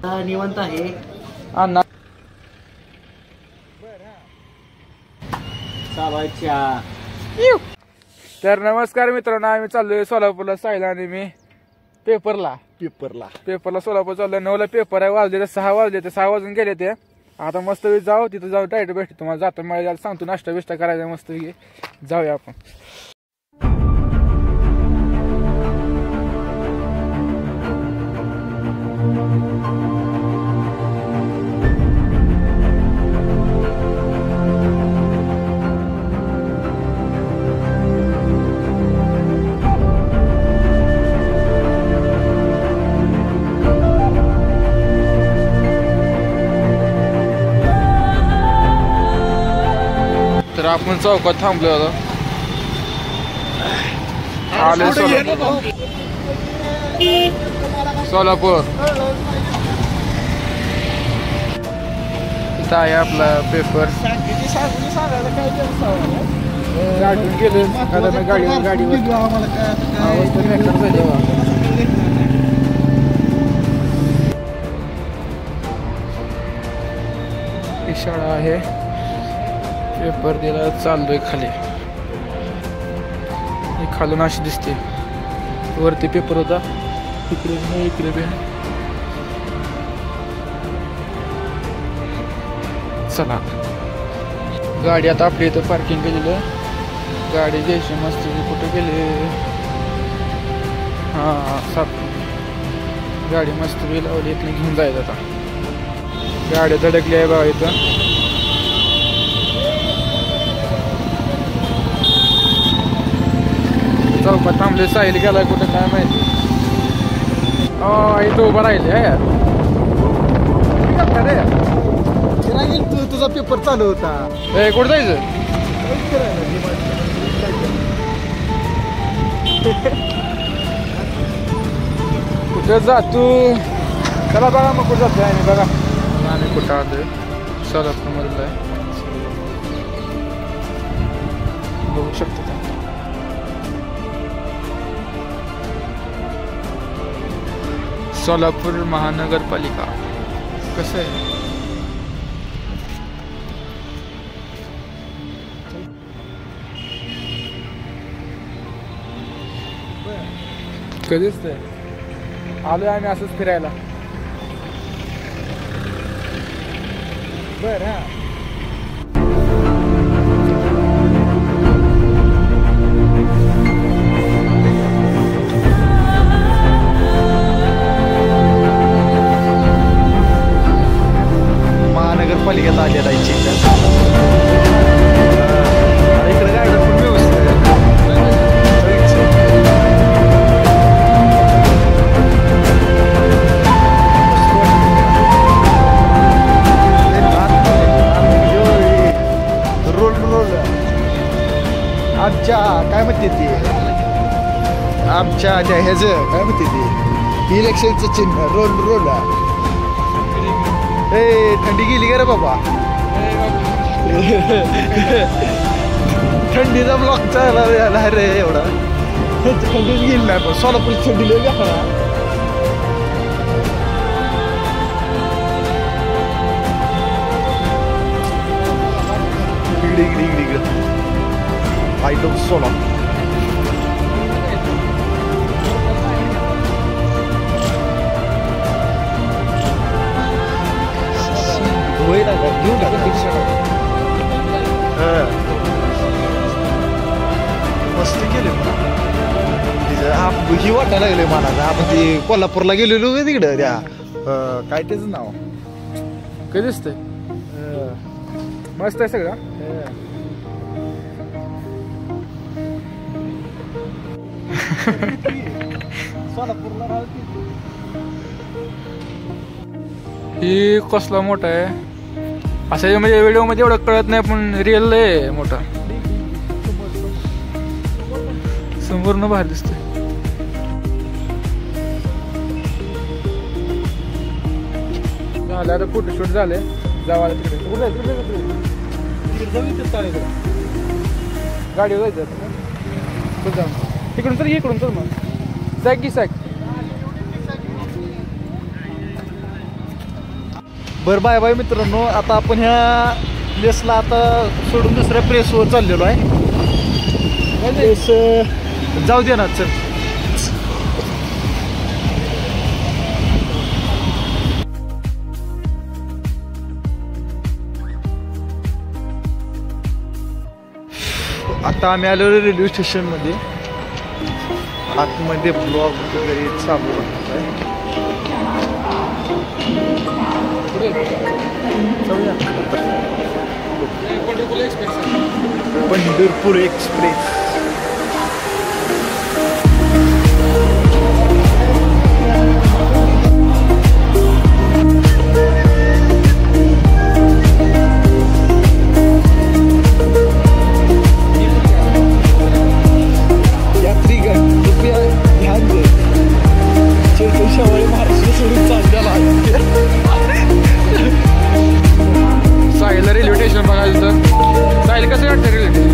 निवांत आहे अण्णा चालवायच्या. तर नमस्कार मित्रांनो, आम्ही चाललोय सोलापूरला. सायला आणि मी पेपरला सोलापूर चाललोय. 9ला पेपर आहे, वाजले 6 वाजले. ते 6 वाजून गेले. ते आता मस्त जाऊ, तिथं जाऊ, डायरेक्ट भेटतो तुम्हाला. जातो मला सांगतो, नाश्ता बिष्टा करायचा मस्त जाऊया आपण. तर आपण चौकात थांबलो होतो. आले सोलापूर. इथं आहे आपला पेपर. गाडीवर गेलो आता मी गाडीवर ही शाळा आहे. पेपर दिला, चाललोय खाली. खालून अशी दिसते. वरती पेपर होता, इकडे नाही, इकडे बी. चला, गाडी आता आपली इथं पार्किंग केलेली आहे. गाडी घ्यायची मस्त. कुठे गेले? हा, साप. गाडी मस्त बी लावली, इथं घेऊन जायचं आता. गाडी धडकली आहे बघा इथं. चौकात थांबले. साहिल गेलाय कुठे काय माहिती. इथं उभं राहिले यार. तुझा पेपर चालू होता. कुठं जायचं? कुठं जा तू? चला बघा मग कुठं जातोय आम्ही. बघा आम्ही कुठं आलोय. सोलापूरमधलं आहे, बघू शकतो. सोलापूर महानगरपालिका. कसं आहे? कधीच ते आलोय आम्ही असंच फिरायला. बर हा. महानगरपालिकेत आले जायचे इकडे गार्डन पण व्यवस्थित आहे. रोल आमच्या काय म्हणते ते, आमच्या त्या ह्याच काय म्हणते ते, इलेक्शनचं चिन्ह रोल. ए थंडी गेली का रे बाबा? थंडीचा ब्लॉक चालला रे एवढा. थंडीच गेली नाही पण सोलापूर थंडी लय बेकार. इकडे आय लव्ह सोलापूर. मस्त गेले ही वाटायला लागले मला. आपण ते कोल्हापूरला गेलेलो तिकडं त्या काय त्याच नाव कधी दिसतंय? मस्त आहे सगळं. सोलापूरला ही कसला मोठा आहे असं म्हणजे व्हिडिओ मध्ये एवढं कळत नाही, पण रिअल आहे मोठा. संपूर्ण बाहेर दिसतंय. झालं आता फोटोशूट झाले. जावा तिकडे गाडीवर जायचं. जाऊ इकडून तर इकडून तर मग सॅक की सॅक. बरं बाय बाय मित्रांनो. आता आपण ह्या प्लेसला आता सोडून दुसऱ्या प्लेसवर चाललेलो आहे. प्लेस जाऊ दे ना चल. आता आम्ही आलो रेल्वे स्टेशनमध्ये. आतमध्ये ब्लॉग वगैरे चालू आहे. पंढरपूर एक्सप्रेस. यात्रीगण कृपया ध्यान दे. शेवटी महाराष्ट्र सोडून चाललेला आहे. साहिलला रेल्वे स्टेशन बघायचं तर साहिल कसं वाटतं रेल्वे स्टेशन?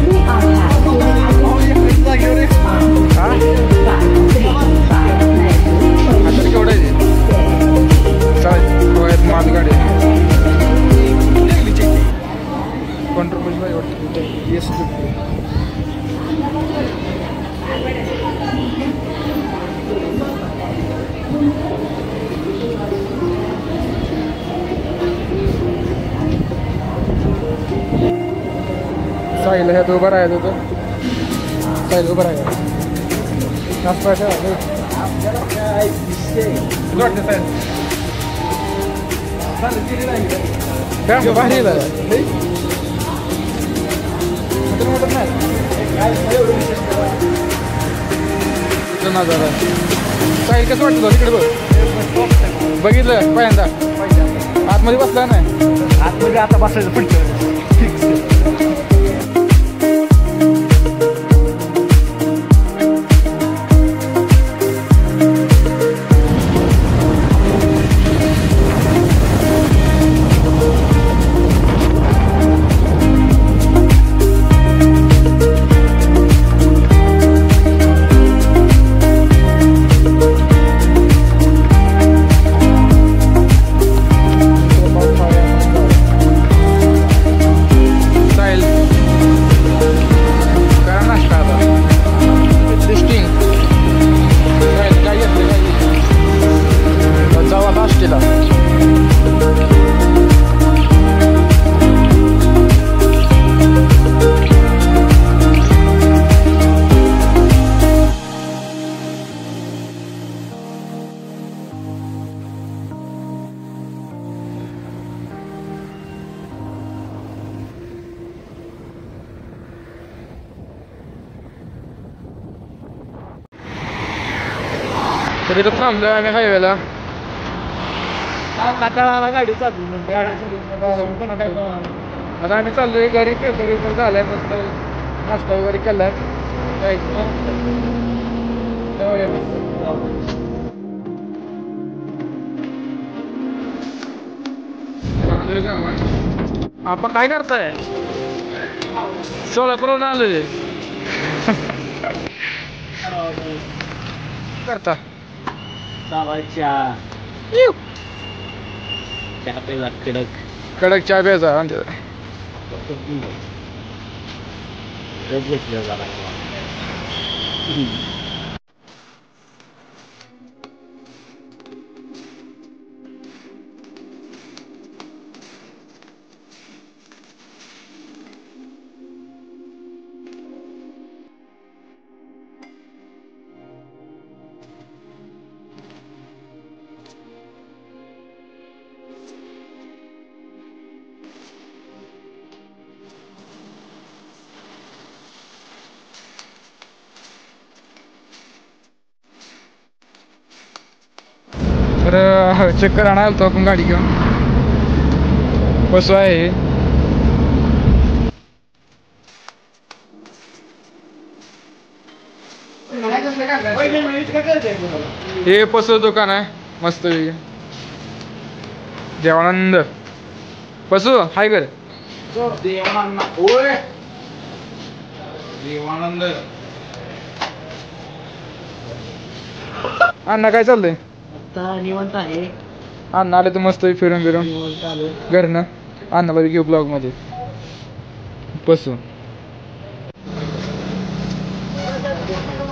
आता केवढं आहे चालेल माल गाडी पंढरपूर वाटतं. येस साहिल ह्यात उभं राहायचं होतं. साहिल उभं राहायचं नाचपाय भारी नजारा. साहिल कसं वाटतं तिकडे बघ बघितलं पहिल्यांदा आतमध्ये बसला नाही. आतमध्ये आता बसायचं पुढचं फिक्स. तर इथं थांबलो आम्ही हायवेला. गाडी चालू आता आम्ही चाललोय घरी. पेपर झालाय मस्त नाश्ता वगैरे केलाय. आपण काय करताय? सोलापूरहून आलोय. करता कडक चहा प्यायचा म्हणते. तर चक्कर आणायला आलतो आपण गाडी घेऊन. कसं आहे हे पसू दुकान आहे मस्त. देवानंद पसू हाय कर. देवानंद अण्णा काय चाललंय? आता निवांत आहे. अण्णा आले तर मस्त फिरून घरनं अण्णाला बी घेऊ ब्लॉग मध्ये बसून.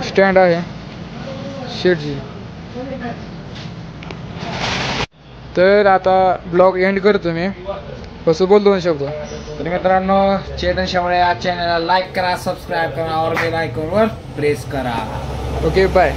स्टँड आहे शेटची. तर आता ब्लॉग एंड करतो मी. कसं बोल 2 शब्द. तर मित्रांनो चेतन शेवळे या चॅनलला लाईक करा, सबस्क्राईब करा और बेल आयकॉनवर प्रेस करा. Okay bye.